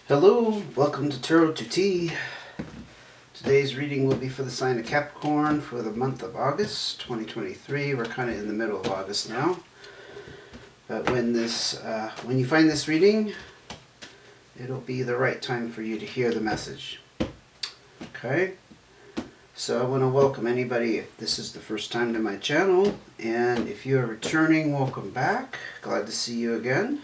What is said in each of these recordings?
Hello, welcome to Tarot to Tea. Today's reading will be for the sign of Capricorn for the month of August 2023. We're kind of in the middle of August now. But when you find this reading, it'll be the right time for you to hear the message. Okay? So I want to welcome anybody if this is the first time to my channel. And if you are returning, welcome back. Glad to see you again.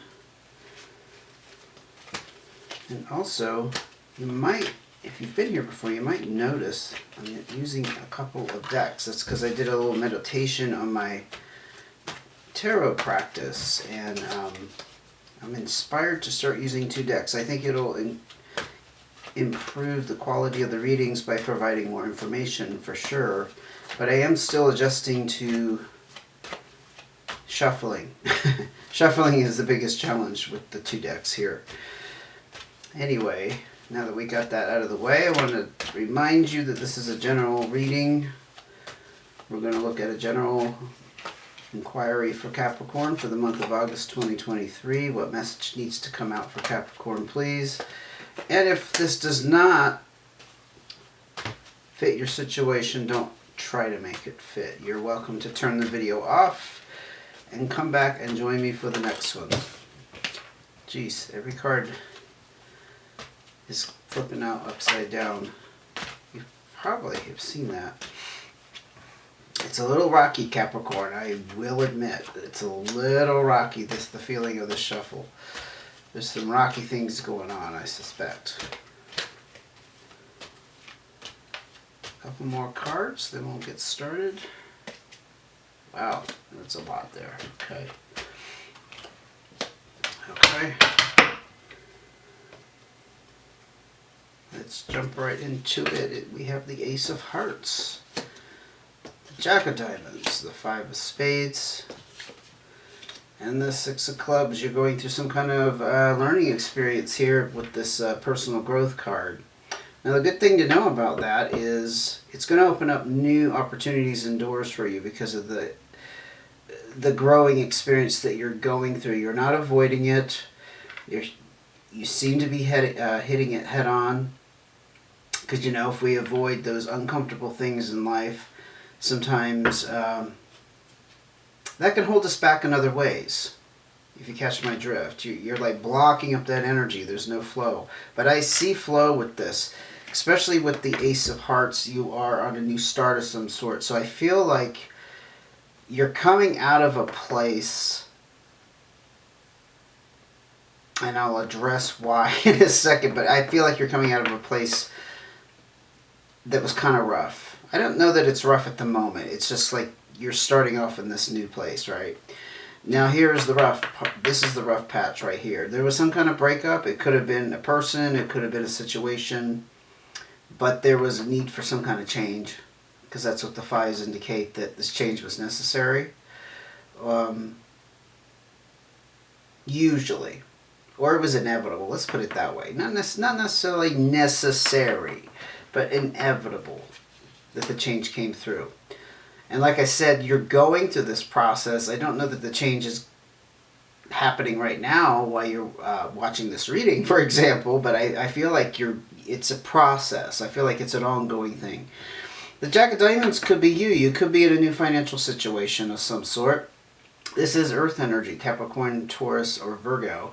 And also, you might, if you've been here before, you might notice I'm using a couple of decks. That's because I did a little meditation on my tarot practice, and I'm inspired to start using two decks. I think it'll improve the quality of the readings by providing more information for sure, but I am still adjusting to shuffling. Shuffling is the biggest challenge with the two decks here. Anyway, now that we got that out of the way, I want to remind you that this is a general reading. We're going to look at a general inquiry for Capricorn for the month of August 2023. What message needs to come out for Capricorn, please? And if this does not fit your situation, don't try to make it fit. You're welcome to turn the video off and come back and join me for the next one. Jeez, every card is flipping out upside down. You probably have seen that. It's a little rocky, Capricorn. I will admit it's a little rocky. That's the feeling of the shuffle. There's some rocky things going on, I suspect. A couple more cards, then we'll get started. Wow, that's a lot there. Okay. Okay. Let's jump right into it. We have the Ace of Hearts, the Jack of Diamonds, the Five of Spades, and the Six of Clubs. You're going through some kind of learning experience here with this personal growth card. Now the good thing to know about that is it's going to open up new opportunities and doors for you because of the growing experience that you're going through. You're not avoiding it. You seem to be hitting it head on. Because, you know, if we avoid those uncomfortable things in life, sometimes that can hold us back in other ways. If you catch my drift, you're like blocking up that energy. There's no flow. But I see flow with this, especially with the Ace of Hearts. You are on a new start of some sort. So I feel like you're coming out of a place, and I'll address why in a second, but I feel like you're coming out of a place that was kind of rough. I don't know that it's rough at the moment. It's just like you're starting off in this new place, right? Now here's the rough. This is the rough patch right here. There was some kind of breakup. It could have been a person. It could have been a situation. But there was a need for some kind of change, because that's what the fives indicate, that this change was necessary. Usually. Or it was inevitable. Let's put it that way. Not necessarily necessary, but inevitable that the change came through. And like I said, you're going through this process. I don't know that the change is happening right now while you're watching this reading, for example, but I feel like it's a process. I feel like it's an ongoing thing. The Jack of Diamonds could be you. You could be in a new financial situation of some sort. This is Earth energy, Capricorn, Taurus, or Virgo.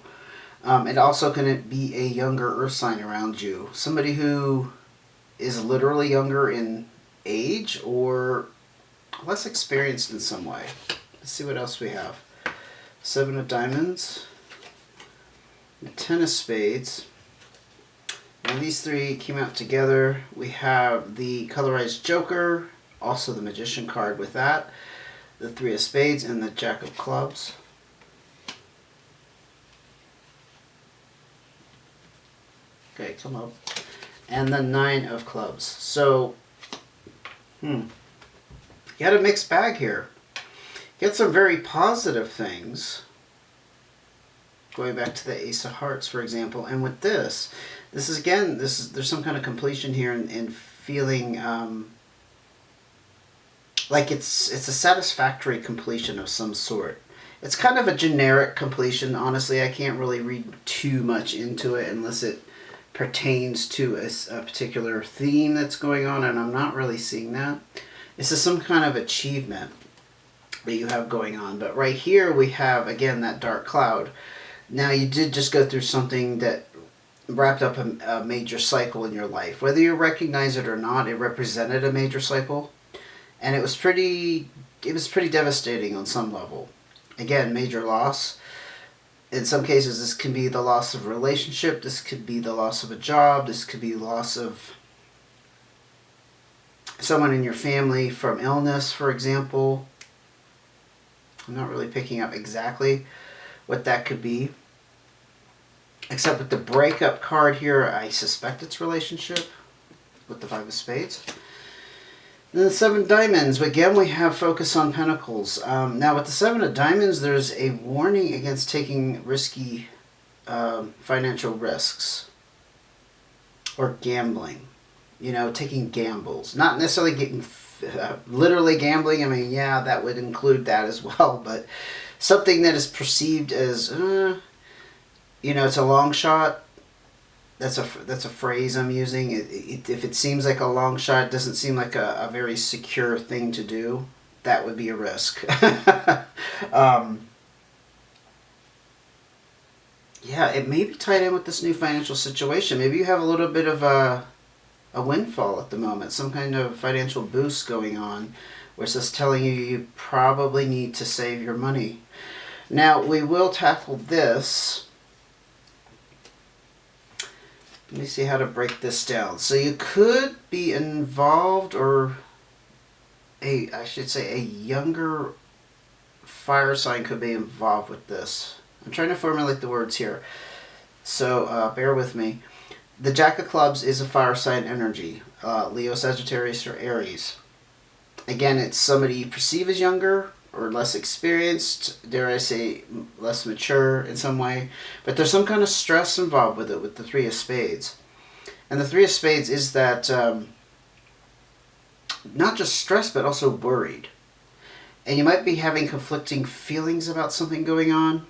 It also can be a younger Earth sign around you. Somebody who is literally younger in age or less experienced in some way. Let's see what else we have. Seven of Diamonds, the Ten of Spades. Now these three came out together. We have the colorized Joker, also the Magician card with that, the Three of Spades, and the Jack of Clubs. Okay, come up. And the Nine of Clubs. So, you got a mixed bag here. You got some very positive things. Going back to the Ace of Hearts, for example. And with this is again, there's some kind of completion here and feeling like it's a satisfactory completion of some sort. It's kind of a generic completion. Honestly, I can't really read too much into it unless it pertains to a particular theme that's going on, and I'm not really seeing that. This is some kind of achievement that you have going on. But right here we have, again, that dark cloud. Now, you did just go through something that wrapped up a major cycle in your life. Whether you recognize it or not, it represented a major cycle. And it was pretty devastating on some level. Again, major loss. In some cases, this can be the loss of a relationship. This could be the loss of a job. This could be loss of someone in your family from illness, for example. I'm not really picking up exactly what that could be. Except with the breakup card here, I suspect it's relationship with the Five of Spades. Then the Seven of Diamonds. Again, we have focus on Pentacles. Now, with the Seven of Diamonds, there's a warning against taking risky financial risks or gambling. You know, taking gambles. Not necessarily getting literally gambling. I mean, yeah, that would include that as well. But something that is perceived as, you know, it's a long shot. That's a phrase I'm using. If it seems like a long shot, it doesn't seem like a very secure thing to do, that would be a risk. Yeah, it may be tied in with this new financial situation. Maybe you have a little bit of a windfall at the moment, some kind of financial boost going on, which is telling you you probably need to save your money. Now, we will tackle this. Let me see how to break this down. So you could be involved, or I should say a younger fire sign could be involved with this. I'm trying to formulate the words here, so bear with me. The Jack of Clubs is a fire sign energy, Leo, Sagittarius, or Aries. Again, it's somebody you perceive as younger or less experienced, dare I say less mature in some way, but there's some kind of stress involved with it with the Three of Spades. And the Three of Spades is that not just stressed but also worried. And you might be having conflicting feelings about something going on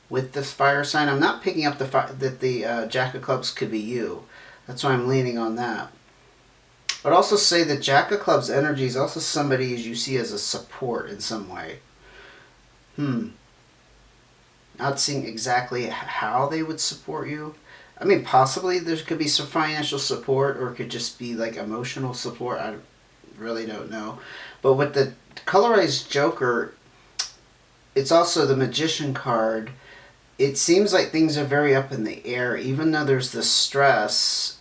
with this fire sign. I'm not picking up that the Jack of Clubs could be you. That's why I'm leaning on that. But also say that Jack of Clubs energy is also somebody as you see as a support in some way. Not seeing exactly how they would support you. I mean, possibly there could be some financial support, or it could just be like emotional support. I really don't know. But with the colorized Joker, it's also the Magician card. It seems like things are very up in the air. Even though there's this stress,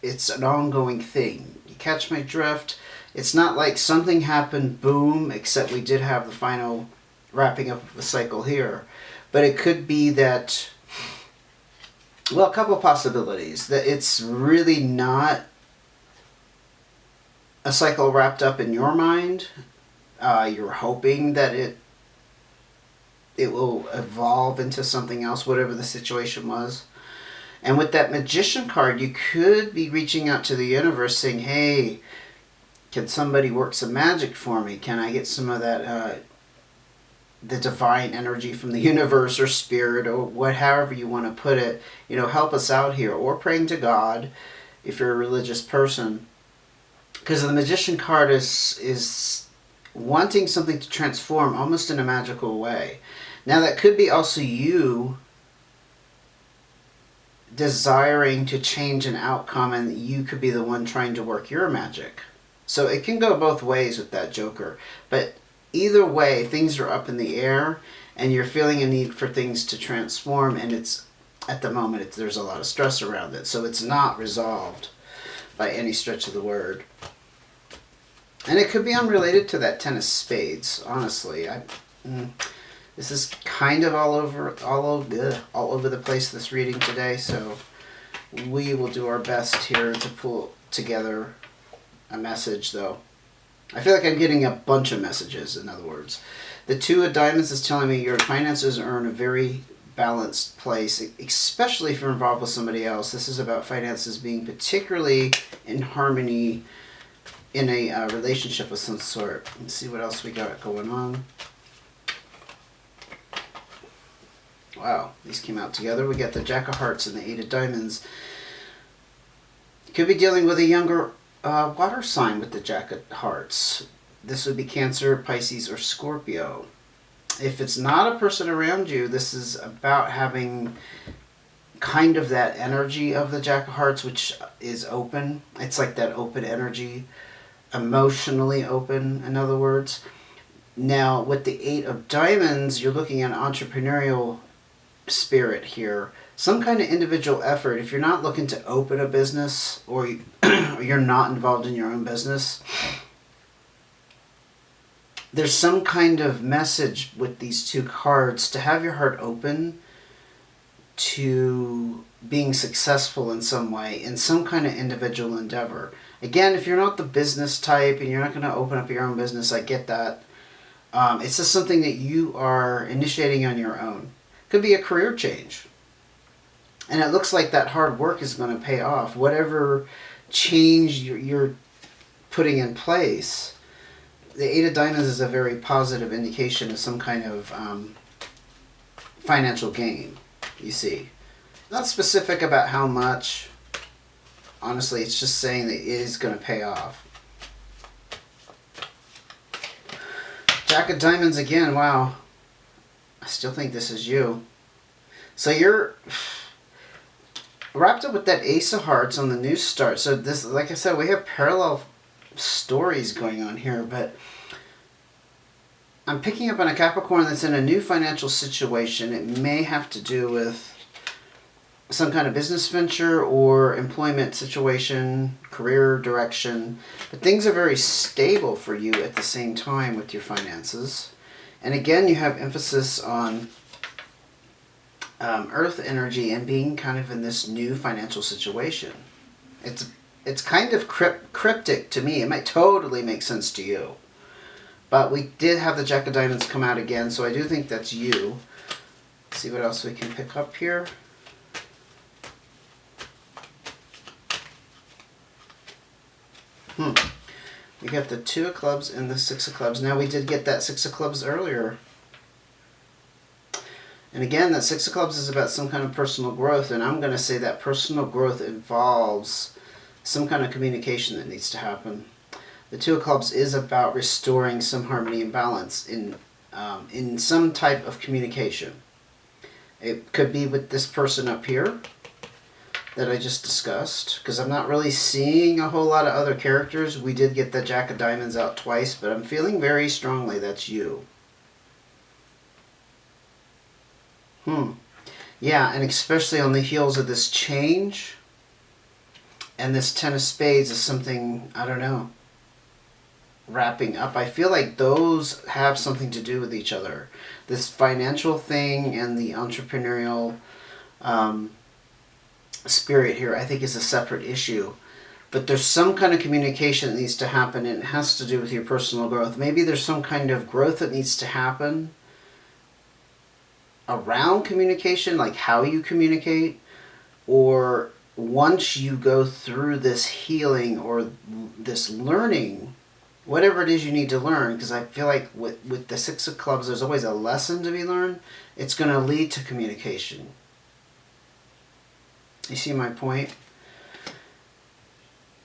it's an ongoing thing. You catch my drift? It's not like something happened, boom, except we did have the final wrapping up of the cycle here. But it could be that, well, a couple of possibilities. That it's really not a cycle wrapped up in your mind. You're hoping that it will evolve into something else, whatever the situation was. And with that Magician card, you could be reaching out to the universe saying, hey, can somebody work some magic for me? Can I get some of that, the divine energy from the universe or spirit, or however you want to put it, you know, help us out here. Or praying to God if you're a religious person. Because the Magician card is wanting something to transform almost in a magical way. Now that could be also you desiring to change an outcome, and you could be the one trying to work your magic. So it can go both ways with that Joker. But either way, things are up in the air, and you're feeling a need for things to transform, and it's, at the moment, there's a lot of stress around it. So it's not resolved by any stretch of the word. And it could be unrelated to that Ten of Spades, honestly. This is kind of all over the place, this reading today, so we will do our best here to pull together a message, though. I feel like I'm getting a bunch of messages, in other words. The Two of Diamonds is telling me your finances are in a very balanced place, especially if you're involved with somebody else. This is about finances being particularly in harmony in a relationship of some sort. Let's see what else we got going on. Wow, these came out together. We got the Jack of Hearts and the Eight of Diamonds. You could be dealing with a younger water sign with the Jack of Hearts. This would be Cancer, Pisces, or Scorpio. If it's not a person around you, this is about having kind of that energy of the Jack of Hearts, which is open. It's like that open energy, emotionally open, in other words. Now, with the Eight of Diamonds, you're looking at entrepreneurial spirit here. Some kind of individual effort. If you're not looking to open a business, or you're not involved in your own business, there's some kind of message with these two cards to have your heart open to being successful in some way, in some kind of individual endeavor. Again, if you're not the business type and you're not going to open up your own business, I get that. It's just something that you are initiating on your own. Could be a career change. And it looks like that hard work is going to pay off. Whatever change you're putting in place, the Eight of Diamonds is a very positive indication of some kind of financial gain, you see. Not specific about how much. Honestly, it's just saying that it is going to pay off. Jack of Diamonds again, wow. I still think this is you. So you're wrapped up with that Ace of Hearts on the new start. So this, like I said, we have parallel stories going on here, but I'm picking up on a Capricorn that's in a new financial situation. It may have to do with some kind of business venture or employment situation, career direction. But things are very stable for you at the same time with your finances. And again, you have emphasis on earth energy and being kind of in this new financial situation. It's kind of cryptic to me. It might totally make sense to you. But we did have the Jack of Diamonds come out again, so I do think that's you. Let's see what else we can pick up here. We got the Two of Clubs and the Six of Clubs. Now we did get that Six of Clubs earlier. And again, that Six of Clubs is about some kind of personal growth, and I'm going to say that personal growth involves some kind of communication that needs to happen. The Two of Clubs is about restoring some harmony and balance in some type of communication. It could be with this person up here that I just discussed, because I'm not really seeing a whole lot of other characters. We did get the Jack of Diamonds out twice, but I'm feeling very strongly that's you. Yeah, and especially on the heels of this change, and this Ten of Spades is something, I don't know, wrapping up. I feel like those have something to do with each other. This financial thing and the entrepreneurial spirit here, I think, is a separate issue. But there's some kind of communication that needs to happen, and it has to do with your personal growth. Maybe there's some kind of growth that needs to happen around communication, like how you communicate, or once you go through this healing or this learning, whatever it is you need to learn, because I feel like with the Six of Clubs, there's always a lesson to be learned. It's going to lead to communication. You see my point?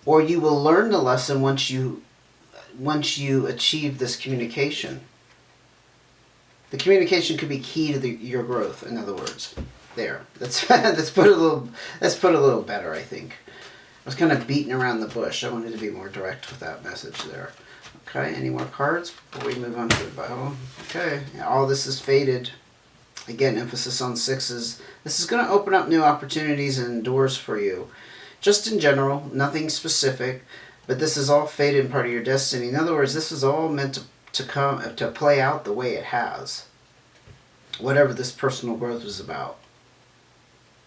Or you will learn the lesson once you achieve this communication. The communication could be key to your growth. In other words, there. Let's put a little better. I think I was kind of beating around the bush. I wanted to be more direct with that message there. Okay. Any more cards before we move on to the Bible? Okay. All this is faded. Again, emphasis on sixes. This is going to open up new opportunities and doors for you. Just in general, nothing specific, but this is all fate and part of your destiny. In other words, this is all meant to play out the way it has. Whatever this personal growth is about.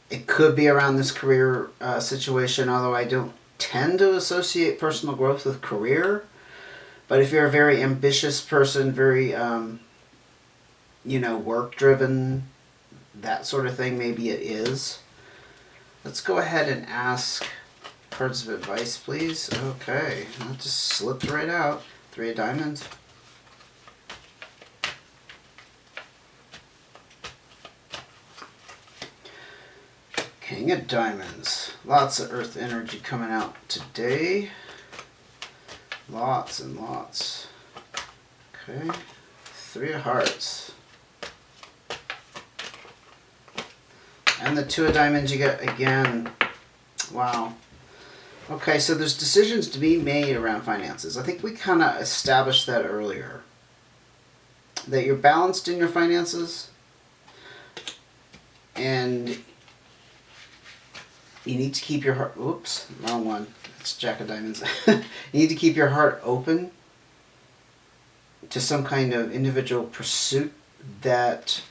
It could be around this career situation, although I don't tend to associate personal growth with career. But if you're a very ambitious person, very work-driven, that sort of thing, maybe it is. Let's go ahead and ask cards of advice, please. Okay, that just slipped right out. Three of Diamonds. King of Diamonds. Lots of earth energy coming out today. Lots and lots. Okay. 3 of Hearts. And the 2 of Diamonds you get again. Wow. Okay, so there's decisions to be made around finances. I think we kind of established that earlier. That you're balanced in your finances. And you need to keep your heart... Oops, wrong one. It's Jack of Diamonds. You need to keep your heart open to some kind of individual pursuit that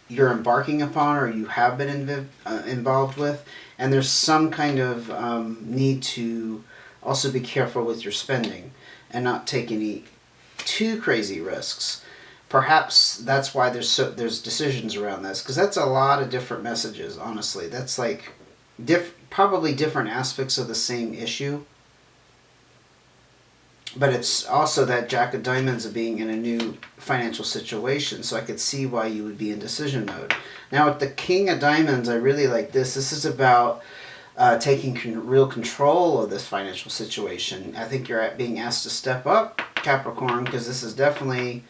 you're embarking upon or you have been involved with. And there's some kind of need to also be careful with your spending and not take any too crazy risks. Perhaps that's why there's decisions around this, because that's a lot of different messages, honestly. That's like probably different aspects of the same issue. But it's also that Jack of Diamonds of being in a new financial situation, so I could see why you would be in decision mode. Now with the King of Diamonds, I really like this. This is about taking real control of this financial situation. I think you're being asked to step up, Capricorn, because this is definitely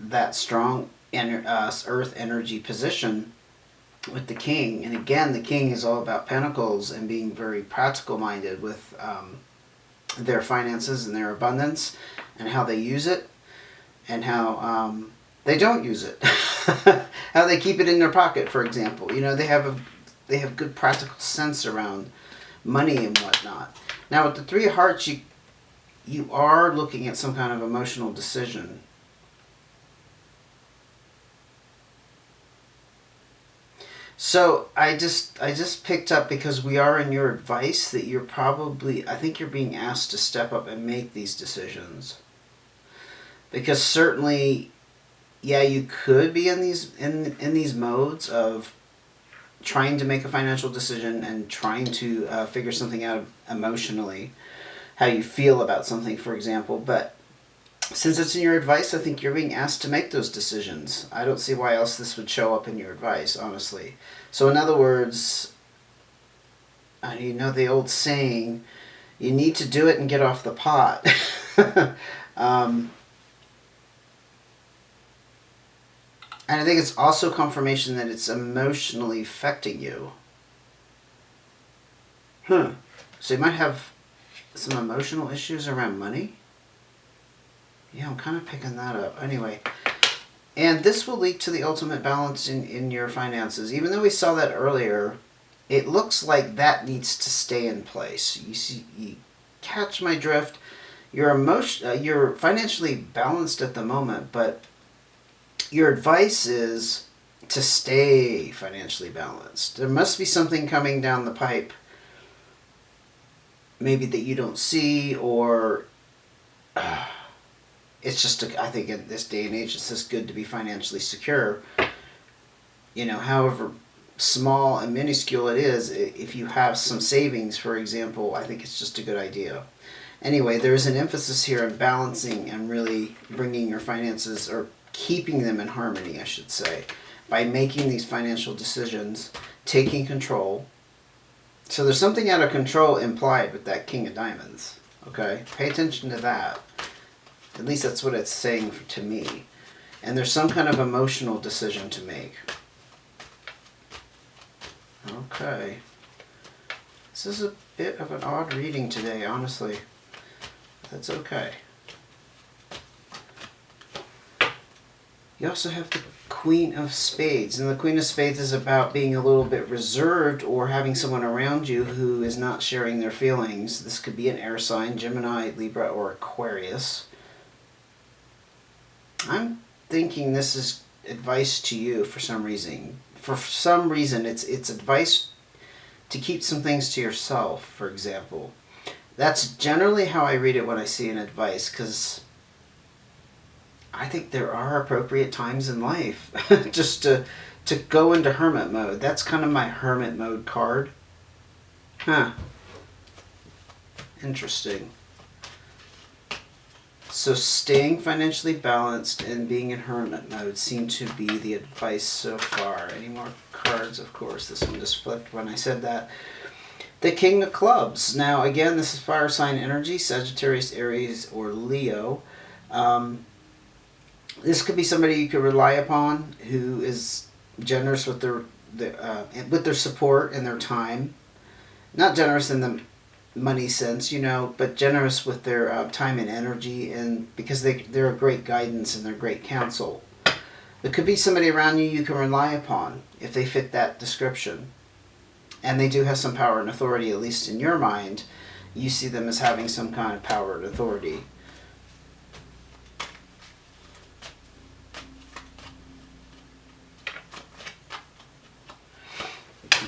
that strong earth energy position with the King. And again, the King is all about pentacles and being very practical minded with their finances and their abundance and how they use it and how they don't use it. How they keep it in their pocket, for example. You know, they have good practical sense around money and whatnot. Now with the 3 of Hearts, you are looking at some kind of emotional decision. So I just picked up, because we are in your advice, that you're probably, I think you're being asked to step up and make these decisions. Because certainly, yeah, you could be in these modes of trying to make a financial decision and trying to figure something out emotionally, how you feel about something, for example. But since it's in your advice, I think you're being asked to make those decisions. I don't see why else this would show up in your advice, honestly. So in other words, you know the old saying, you need to do it and get off the pot. And I think it's also confirmation that it's emotionally affecting you. So you might have some emotional issues around money. Yeah, I'm kind of picking that up. Anyway, and this will lead to the ultimate balance in your finances. Even though we saw that earlier, it looks like that needs to stay in place. You catch my drift. You're financially balanced at the moment, but your advice is to stay financially balanced. There must be something coming down the pipe, maybe that you don't see, or it's just, I think in this day and age, it's just good to be financially secure. You know, however small and minuscule it is, if you have some savings, for example, I think it's just a good idea. Anyway, there's an emphasis here on balancing and really bringing your finances, or keeping them in harmony, I should say, by making these financial decisions, taking control. So there's something out of control implied with that King of Diamonds. Okay? Pay attention to that. At least that's what it's saying to me. And there's some kind of emotional decision to make. Okay. This is a bit of an odd reading today, honestly. That's okay. You also have the Queen of Spades. And the Queen of Spades is about being a little bit reserved, or having someone around you who is not sharing their feelings. This could be an air sign, Gemini, Libra, or Aquarius. I'm thinking this is advice to you for some reason. For some reason, it's advice to keep some things to yourself, for example. That's generally how I read it when I see an advice, because I think there are appropriate times in life just to go into hermit mode. That's kind of my hermit mode card. Huh. Interesting. So staying financially balanced and being in hermit mode seem to be the advice so far. Any more cards? Of course, this one just flipped when I said that. The King of Clubs. Now, again, this is fire sign energy, Sagittarius, Aries, or Leo. This could be somebody you could rely upon who is generous with their support and their time. Not generous in the money sense, but generous with their time and energy, and because they're a great guidance and they're great counsel. There could be somebody around you can rely upon if they fit that description. And they do have some power and authority, at least in your mind. You see them as having some kind of power and authority.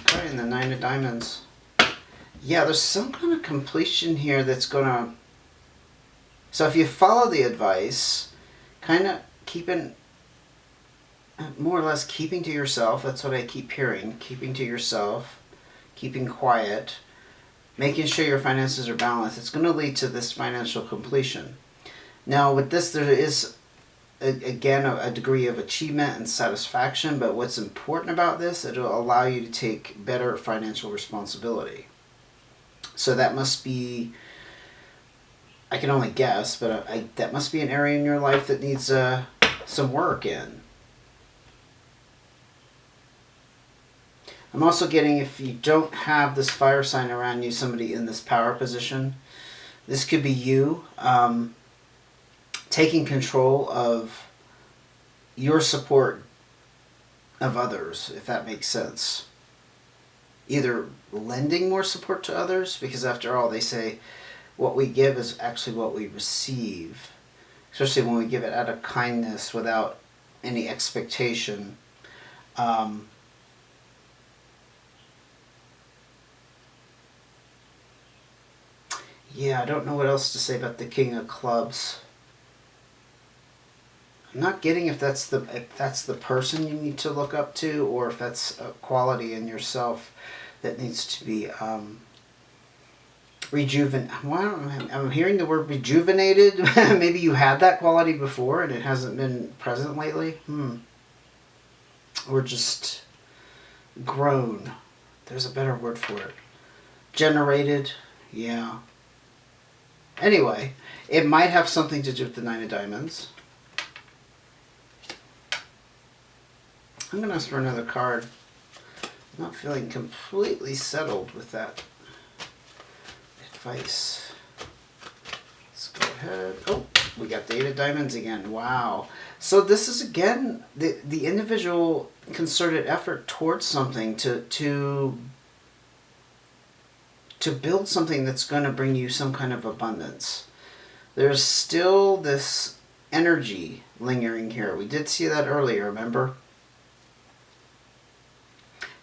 Okay, and the Nine of Diamonds. Yeah, there's some kind of completion here that's going to... So if you follow the advice, kind of more or less keeping to yourself, that's what I keep hearing, keeping to yourself, keeping quiet, making sure your finances are balanced, it's going to lead to this financial completion. Now with this, there is, again, a degree of achievement and satisfaction, but what's important about this, it'll allow you to take better financial responsibility. So that must be, I can only guess, but that must be an area in your life that needs some work in. I'm also getting, if you don't have this fire sign around you, somebody in this power position, this could be you taking control of your support of others, if that makes sense. Either lending more support to others, because after all, they say what we give is actually what we receive, especially when we give it out of kindness without any expectation. Yeah, I don't know what else to say about the King of Clubs. I'm not getting if that's the person you need to look up to, or if that's a quality in yourself that needs to be I'm hearing the word rejuvenated. Maybe you had that quality before and it hasn't been present lately. Or just grown. There's a better word for it. Generated. Yeah. Anyway, it might have something to do with the Nine of Diamonds. I'm going to ask for another card. I'm not feeling completely settled with that advice. Let's go ahead. Oh, we got the Eight of Diamonds again. Wow. So this is, again, the individual concerted effort towards something to build something that's going to bring you some kind of abundance. There's still this energy lingering here. We did see that earlier, remember?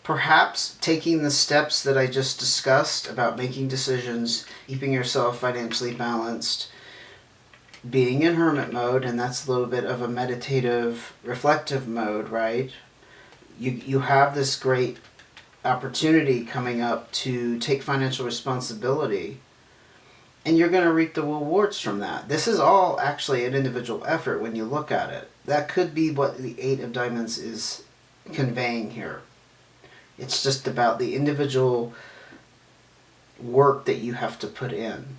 Perhaps taking the steps that I just discussed about making decisions, keeping yourself financially balanced, being in hermit mode, and that's a little bit of a meditative, reflective mode, right? You have this great opportunity coming up to take financial responsibility, and you're going to reap the rewards from that. This is all actually an individual effort when you look at it. That could be what the Eight of Diamonds is conveying here. It's just about the individual work that you have to put in.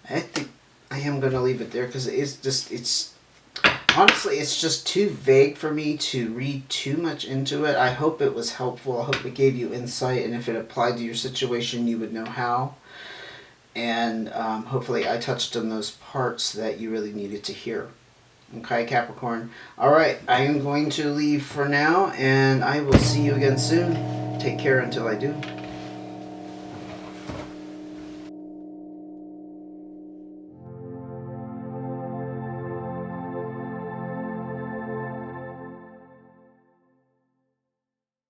I think I am going to leave it there because honestly, it's just too vague for me to read too much into it. I hope it was helpful. I hope it gave you insight, and if it applied to your situation, you would know how. And hopefully I touched on those parts that you really needed to hear. Okay, Capricorn. Alright, I am going to leave for now, and I will see you again soon. Take care until I do.